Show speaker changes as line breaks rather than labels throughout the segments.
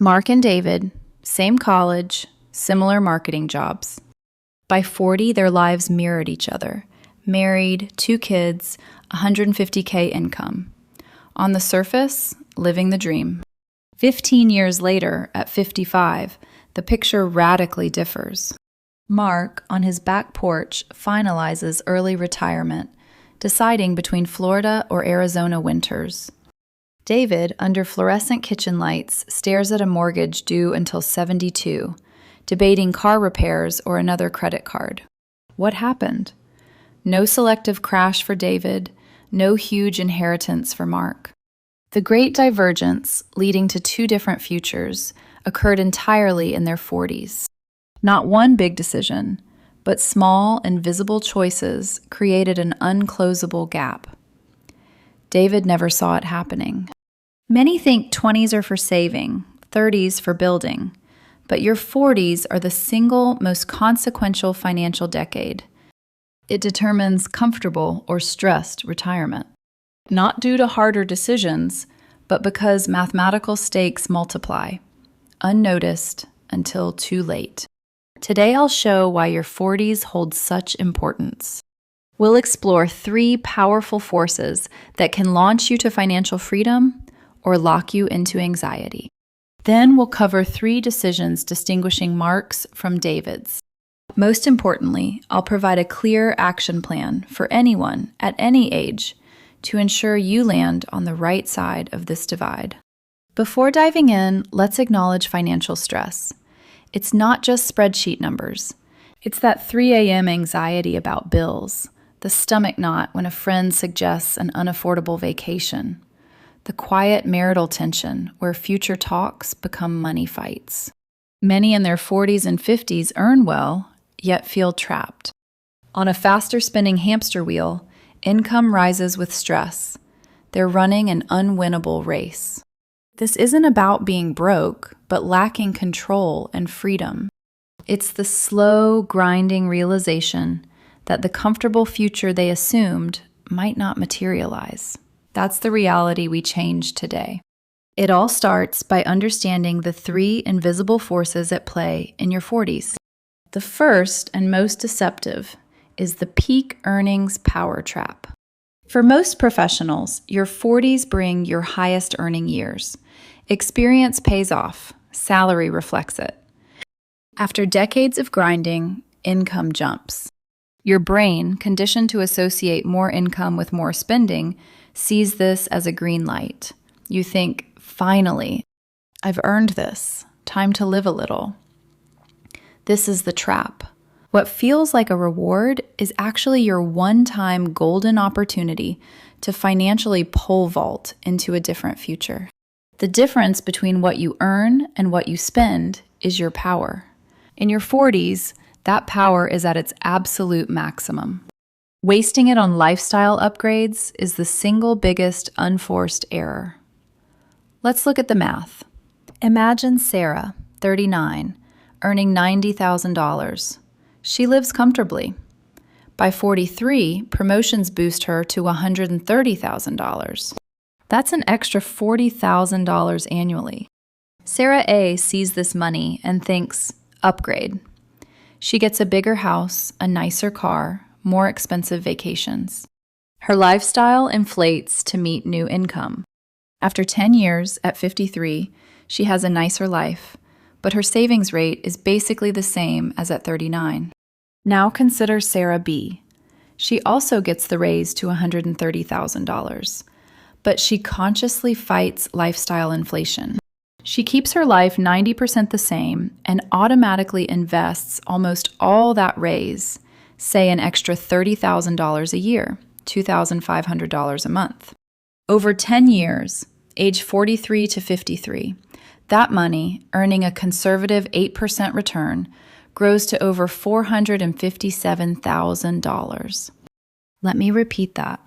Mark and David, same college, similar marketing jobs. By 40, their lives mirrored each other. Married, 2 kids, $150K income. On the surface, living the dream. 15 years later, at 55, the picture radically differs. Mark, on his back porch, finalizes early retirement, deciding between Florida or Arizona winters. David, under fluorescent kitchen lights, stares at a mortgage due until 72, debating car repairs or another credit card. What happened? No selective crash for David, no huge inheritance for Mark. The great divergence, leading to 2 different futures, occurred entirely in their 40s. Not one big decision, but small and visible choices created an unclosable gap. David never saw it happening. Many think 20s are for saving, 30s for building, but your 40s are the single most consequential financial decade. It determines comfortable or stressed retirement. Not due to harder decisions, but because mathematical stakes multiply, unnoticed until too late. Today I'll show why your 40s hold such importance. We'll explore 3 powerful forces that can launch you to financial freedom or lock you into anxiety. Then we'll cover 3 decisions distinguishing Mark's from David's. Most importantly, I'll provide a clear action plan for anyone at any age to ensure you land on the right side of this divide. Before diving in, let's acknowledge financial stress. It's not just spreadsheet numbers. It's that 3 a.m. anxiety about bills, the stomach knot when a friend suggests an unaffordable vacation, the quiet marital tension where future talks become money fights. Many in their 40s and 50s earn well, yet feel trapped. On a faster spinning hamster wheel, income rises with stress. They're running an unwinnable race. This isn't about being broke, but lacking control and freedom. It's the slow, grinding realization that the comfortable future they assumed might not materialize. That's the reality we change today. It all starts by understanding the 3 invisible forces at play in your 40s. The first and most deceptive is the peak earnings power trap. For most professionals, your 40s bring your highest earning years. Experience pays off, salary reflects it. After decades of grinding, income jumps. Your brain, conditioned to associate more income with more spending, sees this as a green light. You think, finally, I've earned this. Time to live a little. This is the trap. What feels like a reward is actually your one-time golden opportunity to financially pole vault into a different future. The difference between what you earn and what you spend is your power. In your 40s, that power is at its absolute maximum. Wasting it on lifestyle upgrades is the single biggest unforced error. Let's look at the math. Imagine Sarah, 39, earning $90,000. She lives comfortably. By 43, promotions boost her to $130,000. That's an extra $40,000 annually. Sarah A. sees this money and thinks, upgrade. She gets a bigger house, a nicer car, more expensive vacations. Her lifestyle inflates to meet new income. After 10 years, at 53, she has a nicer life, but her savings rate is basically the same as at 39. Now consider Sarah B. She also gets the raise to $130,000, but she consciously fights lifestyle inflation. She keeps her life 90% the same and automatically invests almost all that raise, say an extra $30,000 a year, $2,500 a month. Over 10 years, age 43 to 53, that money, earning a conservative 8% return, grows to over $457,000. Let me repeat that.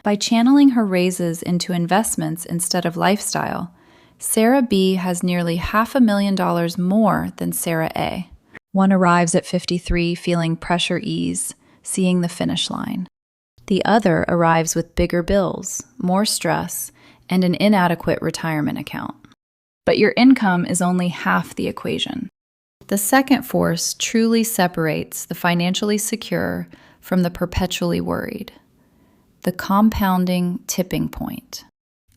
By channeling her raises into investments instead of lifestyle, Sarah B. has nearly $500,000 more than Sarah A. One arrives at 53 feeling pressure ease, seeing the finish line. The other arrives with bigger bills, more stress, and an inadequate retirement account. but your income is only half the equation. The second force truly separates the financially secure from the perpetually worried: the compounding tipping point.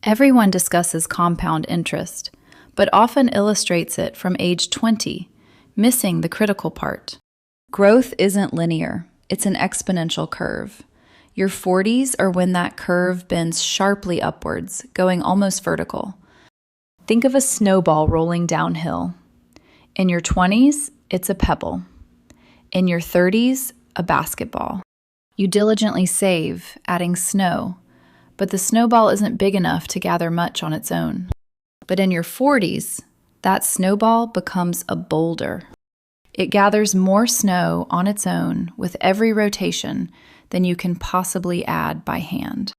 Everyone discusses compound interest, but often illustrates it from age 20, missing the critical part. Growth isn't linear, it's an exponential curve. Your 40s are when that curve bends sharply upwards, going almost vertical. Think of a snowball rolling downhill. In your 20s, it's a pebble. In your 30s, a basketball. You diligently save, adding snow, but the snowball isn't big enough to gather much on its own. But in your 40s, that snowball becomes a boulder. It gathers more snow on its own with every rotation than you can possibly add by hand.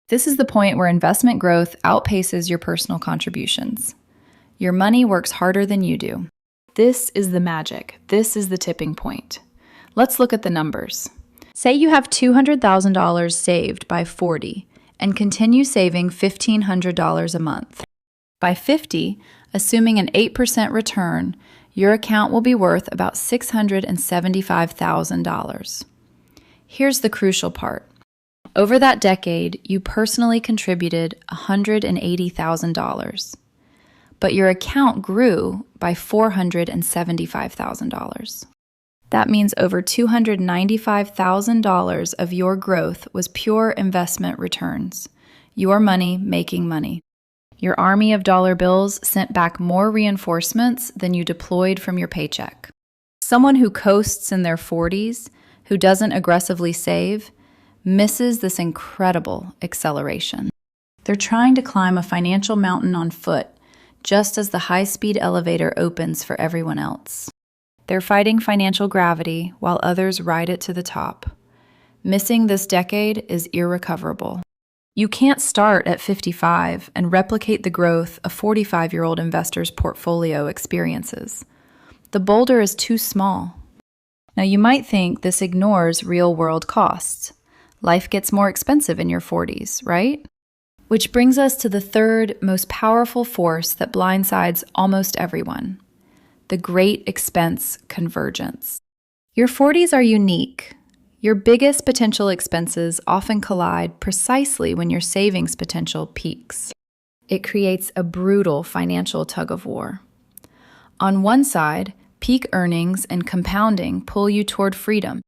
This is the point where investment growth outpaces your personal contributions. Your money works harder than you do. This is the magic. This is the tipping point. Let's look at the numbers. Say you have $200,000 saved by 40 and continue saving $1,500 a month. By 50, assuming an 8% return, your account will be worth about $675,000. Here's the crucial part. Over that decade, you personally contributed $180,000, but your account grew by $475,000. That means over $295,000 of your growth was pure investment returns, your money making money. Your army of dollar bills sent back more reinforcements than you deployed from your paycheck. Someone who coasts in their 40s, who doesn't aggressively save, misses this incredible acceleration. They're trying to climb a financial mountain on foot, just as the high-speed elevator opens for everyone else. They're fighting financial gravity while others ride it to the top. Missing this decade is irrecoverable. You can't start at 55 and replicate the growth a 45-year-old investor's portfolio experiences. The boulder is too small. Now, you might think this ignores real-world costs. Life gets more expensive in your 40s, right? Which brings us to the third most powerful force that blindsides almost everyone: the great expense convergence. Your 40s are unique. Your biggest potential expenses often collide precisely when your savings potential peaks. It creates a brutal financial tug-of-war. On one side, peak earnings and compounding pull you toward freedom.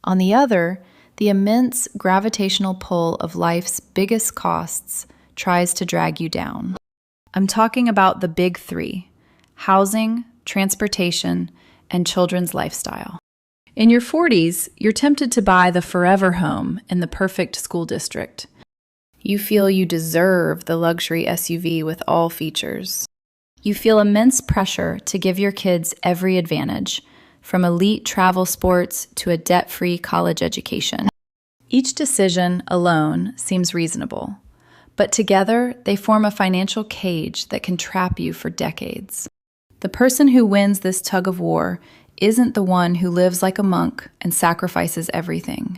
On the other, the immense gravitational pull of life's biggest costs tries to drag you down. I'm talking about the big three: housing, transportation, and children's lifestyle. In your 40s, you're tempted to buy the forever home in the perfect school district. You feel you deserve the luxury SUV with all features. You feel immense pressure to give your kids every advantage, from elite travel sports to a debt-free college education. Each decision alone seems reasonable, but together they form a financial cage that can trap you for decades. The person who wins this tug-of-war isn't the one who lives like a monk and sacrifices everything.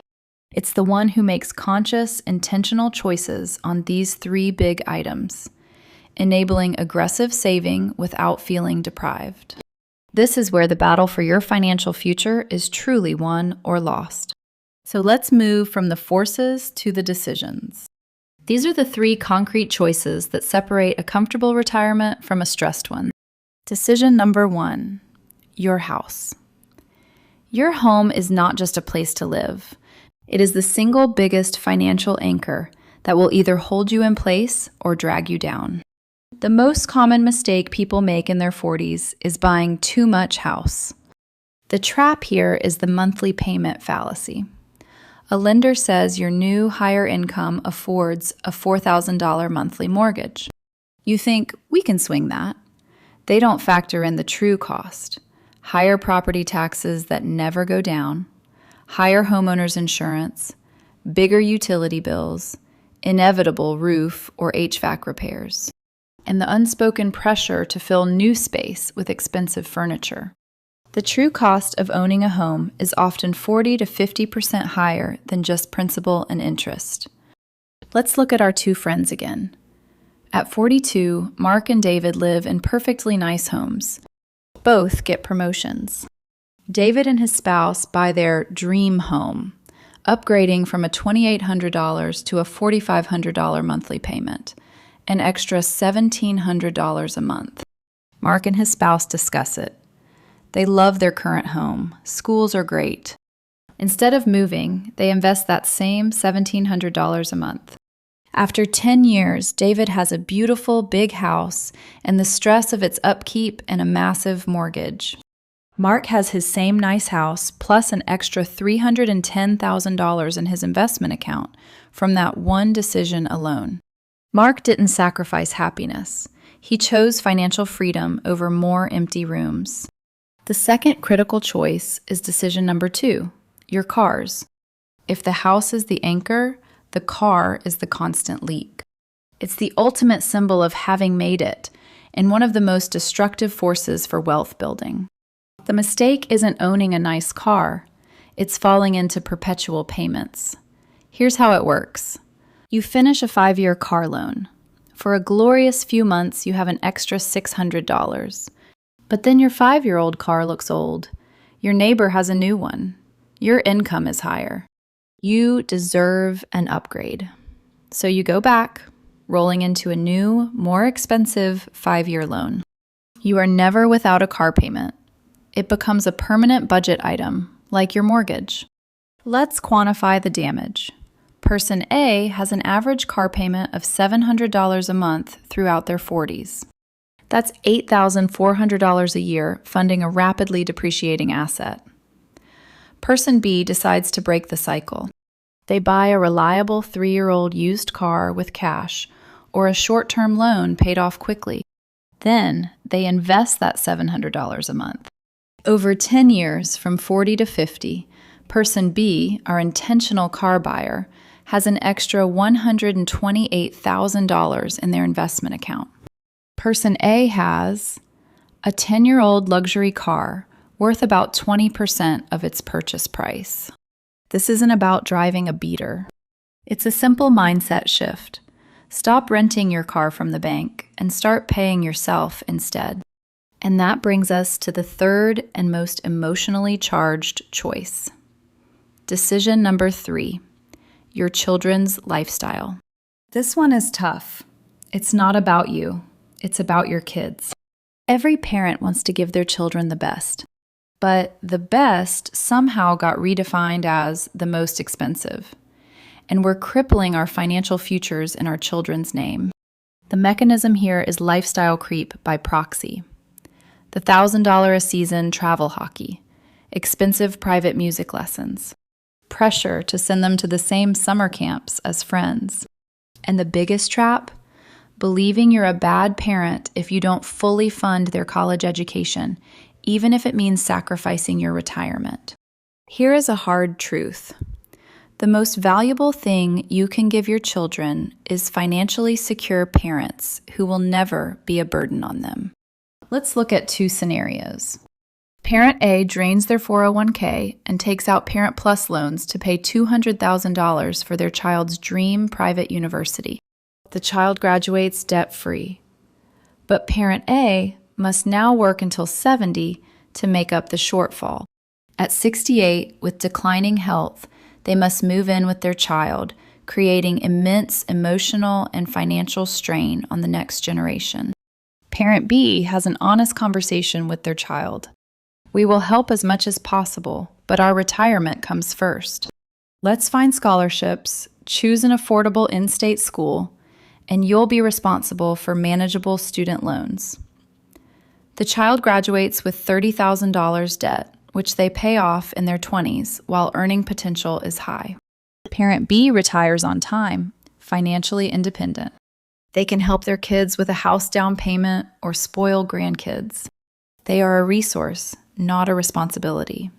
It's the one who makes conscious, intentional choices on these three big items, enabling aggressive saving without feeling deprived. This is where the battle for your financial future is truly won or lost. So let's move from the forces to the decisions. These are the three concrete choices that separate a comfortable retirement from a stressed one. Decision number 1. Your house. Your home is not just a place to live. It is the single biggest financial anchor that will either hold you in place or drag you down. The most common mistake people make in their 40s is buying too much house. The trap here is the monthly payment fallacy. A lender says your new higher income affords a $4,000 monthly mortgage. You think, we can swing that. They don't factor in the true cost: higher property taxes that never go down, higher homeowners insurance, bigger utility bills, inevitable roof or HVAC repairs, and the unspoken pressure to fill new space with expensive furniture. The true cost of owning a home is often 40 to 50% higher than just principal and interest. Let's look at our two friends again. At 42, Mark and David live in perfectly nice homes. Both get promotions. David and his spouse buy their dream home, upgrading from a $2,800 to a $4,500 monthly payment, an extra $1,700 a month. Mark and his spouse discuss it. They love their current home. Schools are great. Instead of moving, they invest that same $1,700 a month. After 10 years, David has a beautiful big house and the stress of its upkeep and a massive mortgage. Mark has his same nice house plus an extra $310,000 in his investment account from that one decision alone. Mark didn't sacrifice happiness. He chose financial freedom over more empty rooms. The second critical choice is decision number 2, your cars. If the house is the anchor, the car is the constant leak. It's the ultimate symbol of having made it and one of the most destructive forces for wealth building. The mistake isn't owning a nice car. It's falling into perpetual payments. Here's how it works. You finish a 5-year car loan. For a glorious few months, you have an extra $600. But then your 5-year-old car looks old. Your neighbor has a new one. Your income is higher. You deserve an upgrade. So you go back, rolling into a new, more expensive 5-year loan. You are never without a car payment. It becomes a permanent budget item, like your mortgage. Let's quantify the damage. Person A has an average car payment of $700 a month throughout their 40s. That's $8,400 a year funding a rapidly depreciating asset. Person B decides to break the cycle. They buy a reliable 3-year-old used car with cash or a short-term loan paid off quickly. Then they invest that $700 a month. Over 10 years, from 40 to 50, Person B, our intentional car buyer, has an extra $128,000 in their investment account. Person A has a 10-year-old luxury car worth about 20% of its purchase price. This isn't about driving a beater. It's a simple mindset shift. Stop renting your car from the bank and start paying yourself instead. And that brings us to the third and most emotionally charged choice. Decision number 3, your children's lifestyle. This one is tough. It's not about you. It's about your kids. Every parent wants to give their children the best. But the best somehow got redefined as the most expensive. And we're crippling our financial futures in our children's name. The mechanism here is lifestyle creep by proxy. The $1,000 a season travel hockey, expensive private music lessons, pressure to send them to the same summer camps as friends. And the biggest trap? Believing you're a bad parent if you don't fully fund their college education, even if it means sacrificing your retirement. Here is a hard truth. The most valuable thing you can give your children is financially secure parents who will never be a burden on them. Let's look at 2 scenarios. Parent A drains their 401k and takes out Parent Plus loans to pay $200,000 for their child's dream private university. The child graduates debt-free. But Parent A must now work until 70 to make up the shortfall. At 68, with declining health, they must move in with their child, creating immense emotional and financial strain on the next generation. Parent B has an honest conversation with their child. We will help as much as possible, but our retirement comes first. Let's find scholarships, choose an affordable in-state school, and you'll be responsible for manageable student loans. The child graduates with $30,000 debt, which they pay off in their 20s while earning potential is high. Parent B retires on time, financially independent. They can help their kids with a house down payment or spoil grandkids. They are a resource, not a responsibility.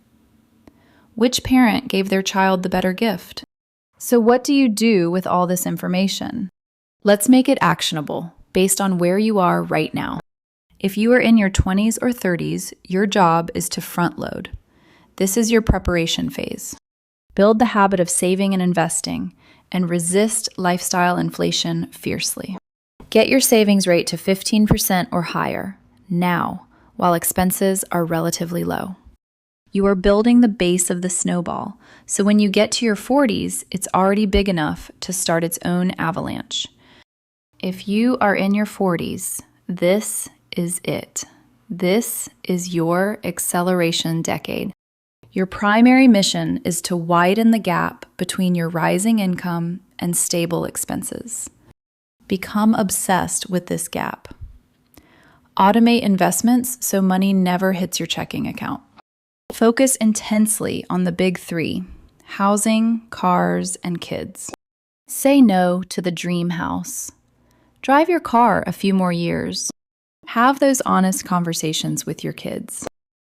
Which parent gave their child the better gift? So what do you do with all this information? Let's make it actionable based on where you are right now. If you are in your 20s or 30s, your job is to front load. This is your preparation phase. Build the habit of saving and investing, and resist lifestyle inflation fiercely. Get your savings rate to 15% or higher now, while expenses are relatively low. You are building the base of the snowball, so when you get to your 40s, it's already big enough to start its own avalanche. If you are in your 40s, this is it. This is your acceleration decade. Your primary mission is to widen the gap between your rising income and stable expenses. Become obsessed with this gap. Automate investments so money never hits your checking account. Focus intensely on the big three: housing, cars, and kids. Say no to the dream house. Drive your car a few more years. Have those honest conversations with your kids.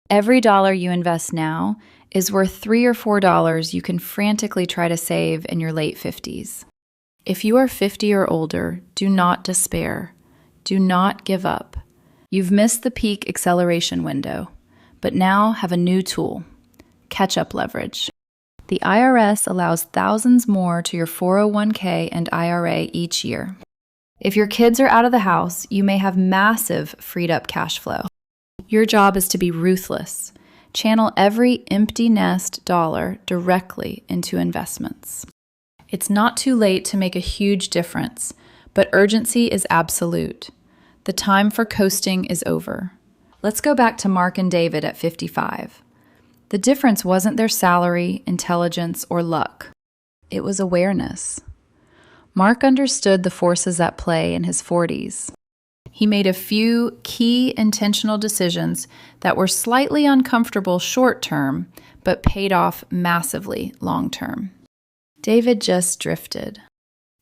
Every dollar you invest now is worth $3 or $4 you can frantically try to save in your late 50s. If you are 50 or older, do not despair. Do not give up. You've missed the peak acceleration window, but now have a new tool: catch-up leverage. The IRS allows thousands more to your 401k and IRA each year. If your kids are out of the house, you may have massive freed-up cash flow. Your job is to be ruthless. Channel every empty nest dollar directly into investments. It's not too late to make a huge difference, but urgency is absolute. The time for coasting is over. Let's go back to Mark and David at 55. The difference wasn't their salary, intelligence, or luck. It was awareness. Mark understood the forces at play in his 40s. He made a few key intentional decisions that were slightly uncomfortable short-term, but paid off massively long-term. David just drifted.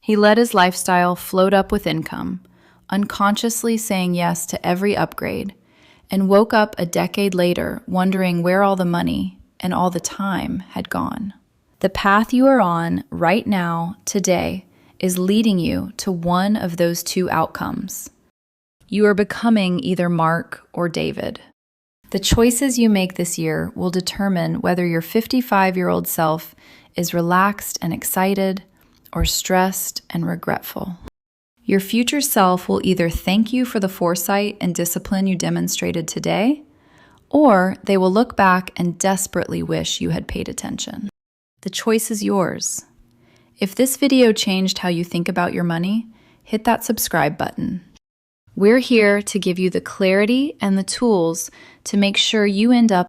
He let his lifestyle float up with income, unconsciously saying yes to every upgrade, and woke up a decade later wondering where all the money and all the time had gone. The path you are on right now, today, is leading you to one of those two outcomes. You are becoming either Mark or David. The choices you make this year will determine whether your 55-year-old self is relaxed and excited or stressed and regretful. Your future self will either thank you for the foresight and discipline you demonstrated today, or they will look back and desperately wish you had paid attention. The choice is yours. If this video changed how you think about your money, hit that subscribe button. We're here to give you the clarity and the tools to make sure you end up